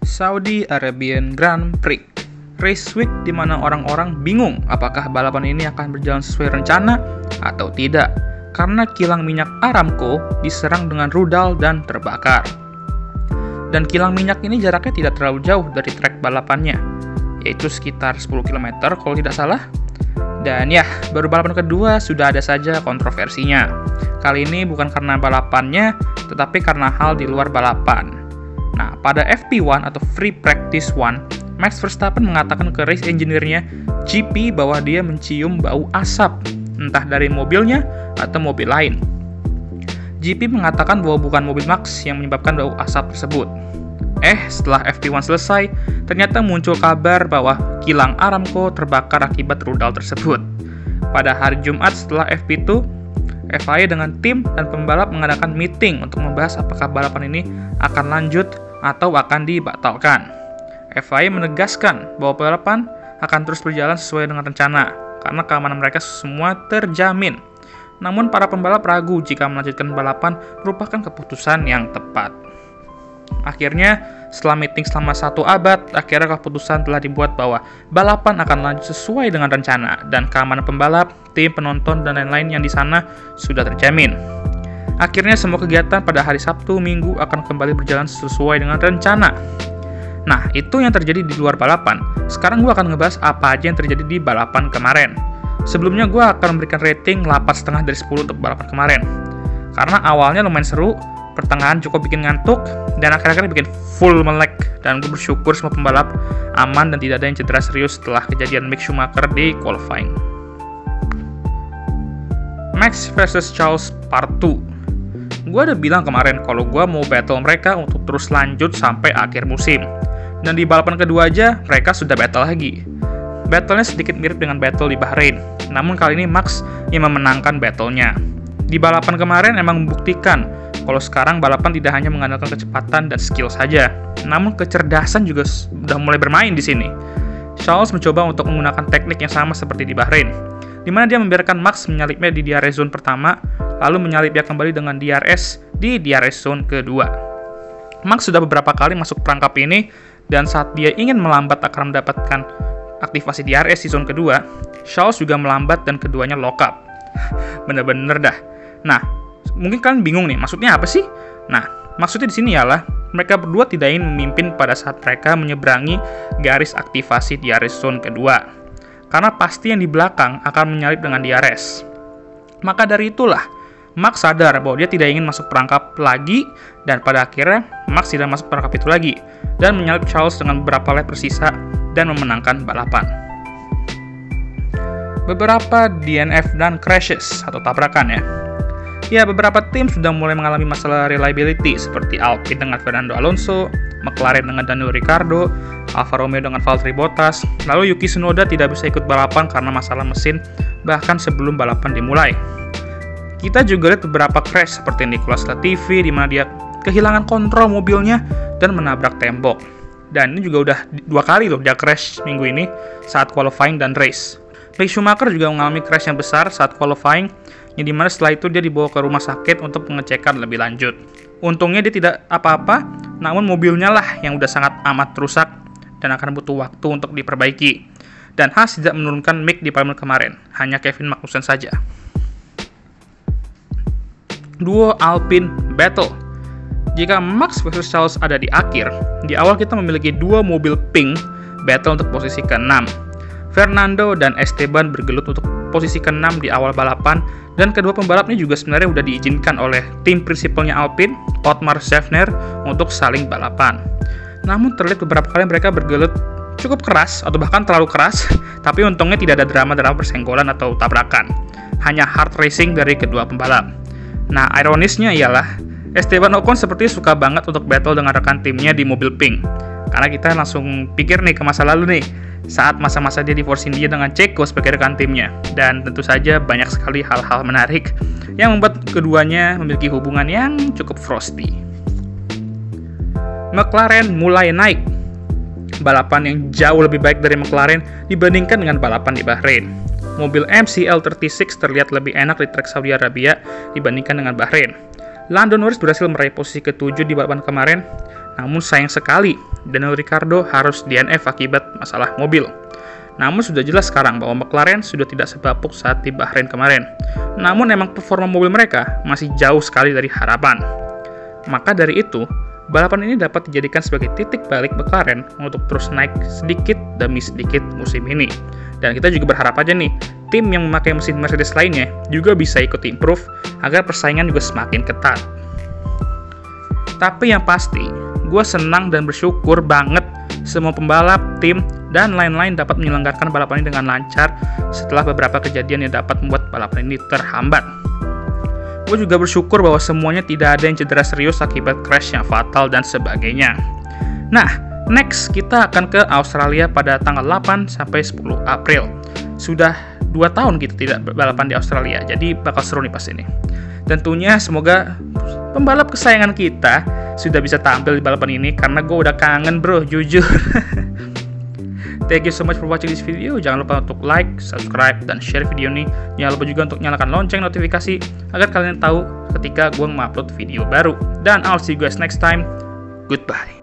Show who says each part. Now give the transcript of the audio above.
Speaker 1: Saudi Arabian Grand Prix, race week di mana orang-orang bingung apakah balapan ini akan berjalan sesuai rencana atau tidak, karena kilang minyak Aramco diserang dengan rudal dan terbakar. Dan kilang minyak ini jaraknya tidak terlalu jauh dari trek balapannya, yaitu sekitar 10 km kalau tidak salah. Dan ya, baru balapan kedua sudah ada saja kontroversinya. Kali ini bukan karena balapannya, tetapi karena hal di luar balapan. Nah, pada FP1 atau Free Practice 1, Max Verstappen mengatakan ke race engineer-nya GP bahwa dia mencium bau asap, entah dari mobilnya atau mobil lain. GP mengatakan bahwa bukan mobil Max yang menyebabkan bau asap tersebut. Setelah FP1 selesai, ternyata muncul kabar bahwa kilang Aramco terbakar akibat rudal tersebut. Pada hari Jumat setelah FP2, FIA dengan tim dan pembalap mengadakan meeting untuk membahas apakah balapan ini akan lanjut atau akan dibatalkan. FIA menegaskan bahwa balapan akan terus berjalan sesuai dengan rencana, karena keamanan mereka semua terjamin. Namun para pembalap ragu jika melanjutkan balapan merupakan keputusan yang tepat. Akhirnya, setelah meeting selama 1 abad, akhirnya keputusan telah dibuat bahwa balapan akan lanjut sesuai dengan rencana, dan keamanan pembalap, tim, penonton, dan lain-lain yang di sana sudah terjamin. Akhirnya semua kegiatan pada hari Sabtu, Minggu akan kembali berjalan sesuai dengan rencana. Nah, itu yang terjadi di luar balapan. Sekarang gue akan ngebahas apa aja yang terjadi di balapan kemarin. Sebelumnya gue akan memberikan rating 8,5 dari 10 untuk balapan kemarin. Karena awalnya lumayan seru, pertengahan cukup bikin ngantuk, dan akhir-akhirnya bikin full melek. Dan gue bersyukur semua pembalap aman dan tidak ada yang cedera serius setelah kejadian Mick Schumacher di qualifying. Max versus Charles Part 2. Gue udah bilang kemarin kalau gue mau battle mereka untuk terus lanjut sampai akhir musim. Dan di balapan kedua aja, mereka sudah battle lagi. Battle-nya sedikit mirip dengan battle di Bahrain, namun kali ini Max yang memenangkan battle-nya. Di balapan kemarin emang membuktikan kalau sekarang balapan tidak hanya mengandalkan kecepatan dan skill saja, namun kecerdasan juga sudah mulai bermain di sini. Charles mencoba untuk menggunakan teknik yang sama seperti di Bahrain, di mana dia membiarkan Max menyalipnya di DRS zone pertama, lalu menyalipnya kembali dengan DRS di DRS zone kedua. Max sudah beberapa kali masuk perangkap ini, dan saat dia ingin melambat akan mendapatkan aktivasi DRS di zone kedua, Charles juga melambat dan keduanya lock up. Bener-bener dah. Nah, mungkin kalian bingung nih, maksudnya apa sih? Nah, maksudnya di sini ialah mereka berdua tidak ingin memimpin pada saat mereka menyeberangi garis aktivasi DRS zone kedua, karena pasti yang di belakang akan menyalip dengan DRS. Maka dari itulah, Max sadar bahwa dia tidak ingin masuk perangkap lagi, dan pada akhirnya Max tidak masuk perangkap itu lagi, dan menyalip Charles dengan beberapa lap tersisa, dan memenangkan balapan. Beberapa DNF dan crashes atau tabrakan ya. Ya, beberapa tim sudah mulai mengalami masalah reliability seperti Alpine dengan Fernando Alonso, McLaren dengan Daniel Ricciardo, Alfa Romeo dengan Valtteri Bottas, lalu Yuki Tsunoda tidak bisa ikut balapan karena masalah mesin bahkan sebelum balapan dimulai. Kita juga lihat beberapa crash seperti Nicolas Latifi di mana dia kehilangan kontrol mobilnya dan menabrak tembok. Dan ini juga udah 2 kali loh dia crash minggu ini saat qualifying dan race. Mick Schumacher juga mengalami crash yang besar saat qualifying, yang dimana setelah itu dia dibawa ke rumah sakit untuk pengecekan lebih lanjut. Untungnya dia tidak apa-apa, namun mobilnya lah yang udah sangat amat rusak dan akan butuh waktu untuk diperbaiki. Dan Haas tidak menurunkan Mick di balapan kemarin, hanya Kevin Magnussen saja. Duo Alpine Battle. Jika Max versus Charles ada di akhir, di awal kita memiliki 2 mobil pink battle untuk posisi ke-6. Fernando dan Esteban bergelut untuk posisi ke-6 di awal balapan, dan kedua pembalap ini juga sebenarnya sudah diizinkan oleh tim prinsipalnya Alpine, Otmar Szafnauer, untuk saling balapan. Namun terlihat beberapa kali mereka bergelut cukup keras atau bahkan terlalu keras, tapi untungnya tidak ada drama-drama persenggolan atau tabrakan. Hanya hard racing dari kedua pembalap. Nah, ironisnya ialah Esteban Ocon sepertinya suka banget untuk battle dengan rekan timnya di mobil pink. Karena kita langsung pikir nih ke masa lalu nih, saat masa-masa dia di Force India dengan Checo sebagai rekan timnya. Dan tentu saja banyak sekali hal-hal menarik yang membuat keduanya memiliki hubungan yang cukup frosty. McLaren mulai naik. Balapan yang jauh lebih baik dari McLaren dibandingkan dengan balapan di Bahrain. Mobil MCL36 terlihat lebih enak di trek Saudi Arabia dibandingkan dengan Bahrain. Lando Norris berhasil meraih posisi ke-7 di balapan kemarin, namun sayang sekali Daniel Ricciardo harus DNF akibat masalah mobil. Namun sudah jelas sekarang bahwa McLaren sudah tidak sebapuk saat di Bahrain kemarin. Namun emang performa mobil mereka masih jauh sekali dari harapan. Maka dari itu, balapan ini dapat dijadikan sebagai titik balik McLaren untuk terus naik sedikit demi sedikit musim ini. Dan kita juga berharap aja nih, tim yang memakai mesin Mercedes lainnya juga bisa ikut improve agar persaingan juga semakin ketat. Tapi yang pasti, gue senang dan bersyukur banget semua pembalap, tim, dan lain-lain dapat menyelenggarakan balapan ini dengan lancar setelah beberapa kejadian yang dapat membuat balapan ini terhambat. Gue juga bersyukur bahwa semuanya tidak ada yang cedera serius akibat crash yang fatal dan sebagainya. Nah, next kita akan ke Australia pada tanggal 8 sampai 10 April. Sudah 2 tahun kita tidak balapan di Australia, jadi bakal seru nih pas ini. Tentunya semoga pembalap kesayangan kita sudah bisa tampil di balapan ini karena gue udah kangen bro, jujur. Thank you so much for watching this video. Jangan lupa untuk like, subscribe, dan share video ini. Jangan lupa juga untuk nyalakan lonceng notifikasi agar kalian tahu ketika gue mengupload video baru. Dan I'll see you guys next time. Goodbye.